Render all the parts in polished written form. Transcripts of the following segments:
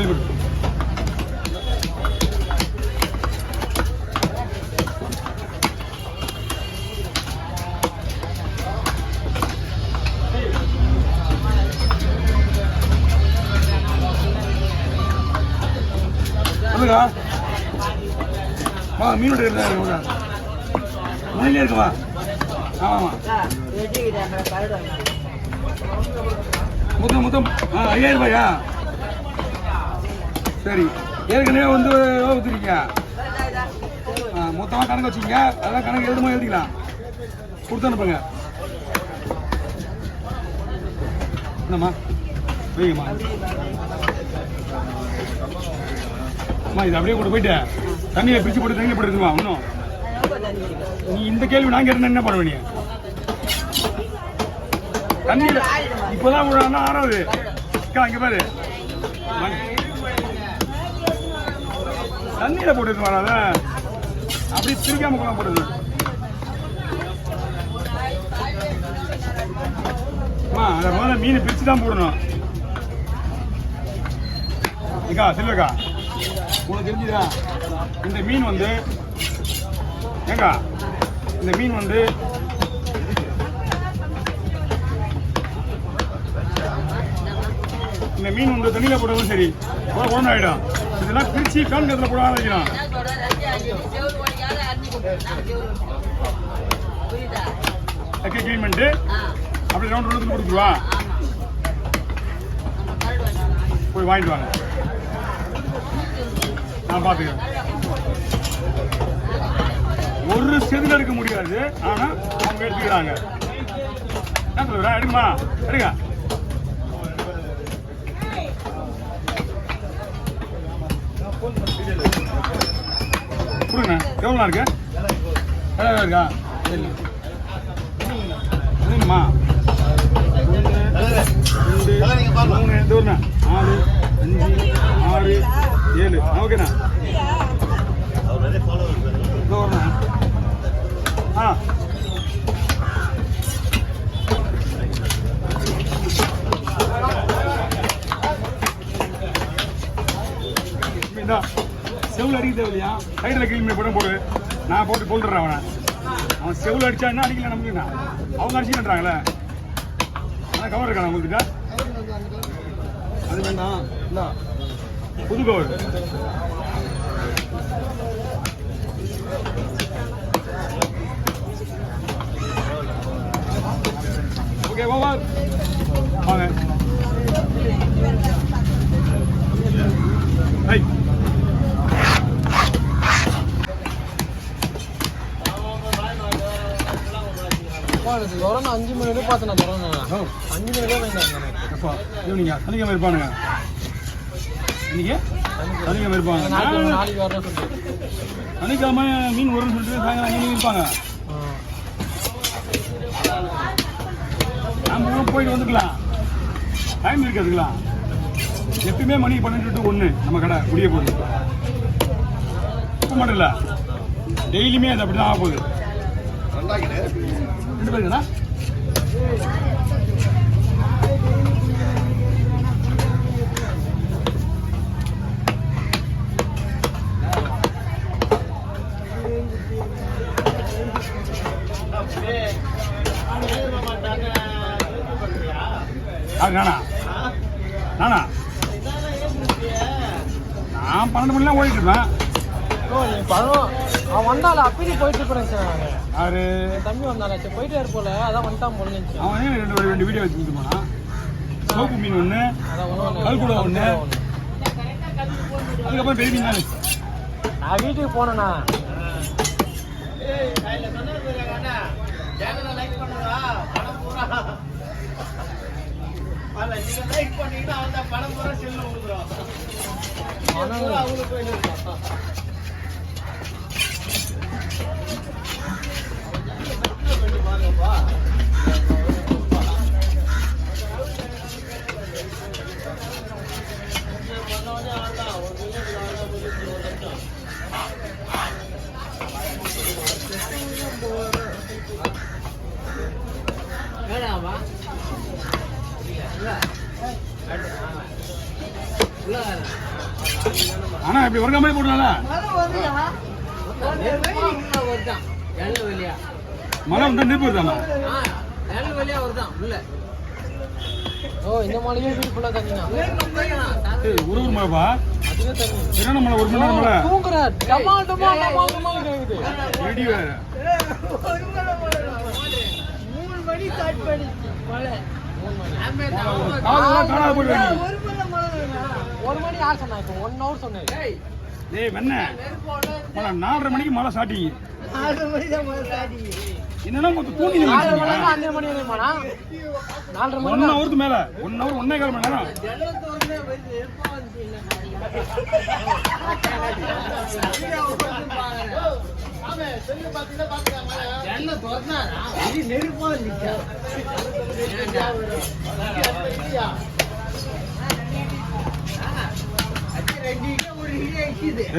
காலி போட்டு சொல்லுங்க. மீன் முனையிலே இருக்குமா? ஆமாம் மொத்தம் 5000 ரூபாயா? சரி, ஏற்கனவே வந்து ஊற்றிருக்கீங்க. மொத்தமாக கணக்கு வச்சுக்கோங்க. அதெல்லாம் கணக்கு எழுதிக்கலாம். கொடுத்து அனுப்புங்க. என்னம்மா வைங்கம்மா. அம்மா இது அப்படியே கொண்டு போயிட்டு தண்ணியை பிரித்து போட்டு தண்ணியில் போட்டுருக்குமா? இன்னும் நீ இந்த கேள்வி நான் கேட்டேன் என்ன பண்ணுவேன்? நீ தண்ணியில் இப்போதான் விடுறாங்கன்னா 6வது இங்கே பாரு தண்ணியில் போட்டுருக்கு வராத அப்படி திரிக்காம கூட போடுது. அம்மா அதை முதல்ல மீன் பிரித்து தான் போடணும். ஏக்கா செல்வக்கா உனக்கு தெரிஞ்சுதா? இந்த மீன் வந்து ஏங்கா இந்த மீன் வந்து தண்ணியில் போடவும் சரி உடனே ஆகிடும். இதெல்லாம் பிரிச்சு கான்கத்தில் போட ஆரம்பிக்கலாம். கிளீன் பண்ணிட்டு அப்படி ரவுண்ட் ரவுண்ட் கொடுத்துருவா. போய் வாங்கிட்டு வாங்க, நான் பார்த்துக்கிறேன். ஒரு செதில் எடுக்க முடியாது, ஆனா அவங்க எடுத்துக்கிறாங்க. என்ன சொல்ற? எடுக்குமா? எடுங்க. கொடுங்க. எவ்வளோ இருக்கு? இருக்கா? சரிம்மா. 1 2 3 4 5 6 7 ஓகேண்ணா. செவில் அடிக்க தேவையா? சைடில் கிளீன் பண்ணி போட போடு. நான் போட்டு போட்டுறேன். அவன் செவில் அடிச்சா என்ன அடிக்கல நமக்குண்ணா? அவங்க அடிச்சுன்றாங்களே. ஆனால் கவர் இருக்காண்ணா உங்கள்கிட்ட? அது வேண்டாம். இல்லை புது கவர். ஓகே ஓவர் வாங்க. கொரோனா 5 மணி நேரம் பார்த்தேன். கொரோனா 5 மணி நேரம் ஈவினிங்கா சனிக்கிழமை இருப்பானுங்க. இன்னைக்கு சனிக்கிழமை இருப்பாங்க. நாளைக்கு வரணும் சொல்லிட்டு சனிக்கிழமை மீன் வரும்னு சொல்லிட்டு சாயங்காலம் மீன் இருப்பாங்க. நம்ம போயிட்டு வந்துக்கலாம். டைம் இருக்கிறதுக்கலாம். எப்பயுமே மணி 12 to 1 நம்ம கடை முடிய போகுது. இப்போ மட்டும் இல்லை, டெய்லியுமே அது அப்படி தான் ஆக போகுது. 2 பேருங்கண்ணா. நானா நானா நான் 12 மணிலாம் ஓடிட்டு இருப்பேன். அவன் வந்தால அப்படி போயிட்டு இருப்பேன் சார். யாரு தம்பி வந்தால போயிட்டே இருப்போல, அதான் வந்துட்டான் போல. அவன் 2 வீடியோ வச்சுட்டு போனான். சோப்பு மீன் 1, கல்குடா 1, அதுக்கப்புறம் பெரிய மீன். நான் வீட்டுக்கு போனேண்ணா. வேணாமா இல்ல ஆனா இப்படி ஒரு கம்பெனி போடலாம்ல மழை வந்தா நெருப்பு வருதாமா ஓ இந்த மலையே வீடு ஃபுல்லா தண்ணினா ஒரு மழைப்பா அதுவே தண்ணி என்ன மழை 1 மணி நேரம் மழை தூங்குற டமா டமா டமா டமா கேக்குது ரெடி வேற 3 மணி ஸ்டார்ட் பண்ணிச்சு மழை. காலெல்லாம் காணாத போயிடுவேன் நீ. 1 மணி யார் சொன்னா இப்போ 1 hour சொன்னேன் டேய் வெண்ணே மழை 4:30 மணிக்கு மழை ஸ்டார்டிங் 6 மணி தான் மழை ஸ்டார்டிங். என்னன்னா மொத்தம் தூங்கி 4 மணி 5 மணி வரையுமாடா 4:30 மணி 1 ஹவருக்கு மேல 1 ஹவர் 1.25 மணி நேரம் நெருப்பா இருந்துச்சா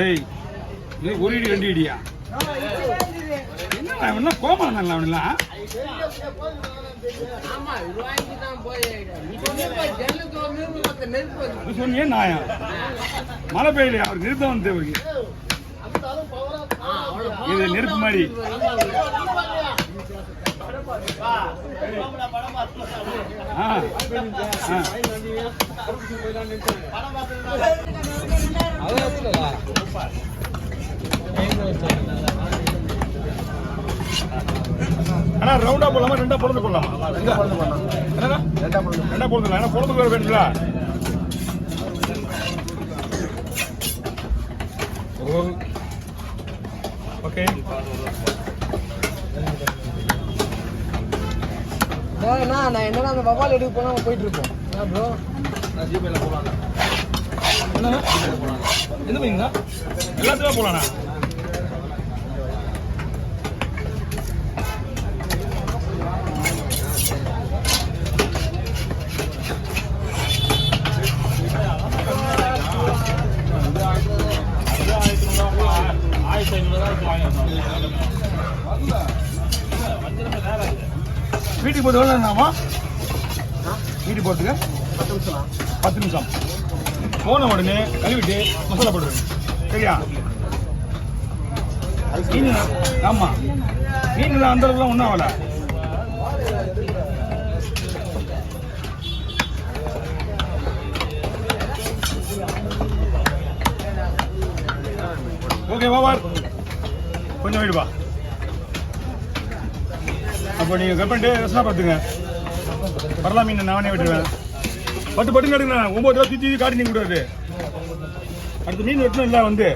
ஏய் இது ஒரு இடி 2 இடியா என்ன என்ன கோபம் தானே அவனெல்லாம் அது சொன்னியே நாயா மழை பெய்யலையா அவருக்கு நிறுத்தம் வந்து அவருக்கு இது நெருப்பு மாதிரி ஆ ஆ அது வச்சுக்கல ஆனா ரவுண்டா போடலாமா ரெண்டா பொழுது போடலாமா என்னடா ரெண்டா பொழுதுலாம் ஏன்னா பொழுதுக்கு வேற வேணுங்களா ஓகே நான் என்னன்னா அந்த வவால் எடுக்க போனா போயிட்டு இருப்போம் ப்ரோ நான் ஜிபேல போலாம் என்ன எது பண்ணீங்களா எல்லாத்துலயும் போலாண்ணா வீட்டுக்கு போட்டு எவ்வளோ வீட்டுக்கு போகிறதுக்கு 10 நிமிஷம் போன உடனே கழுவிட்டு மசாலா போடுறது சரியா மீன் ஆமாம் மீன் அந்த அளவுக்குலாம் ஒன்றும் ஆகல ஓகே பாபார் கொஞ்சம் வீடுப்பா அப்போ நீங்கள் கட் பண்ணிட்டு ரசனா பார்த்துங்க பரலா மீன் நானே விட்டுருவேன் பட்டு பட்டுன்னு எடுங்க 9 ரூபா தூத்தி காட்டி நீங்கள் கூடாது அடுத்த மீன் வெட்டணும் இல்லை வந்து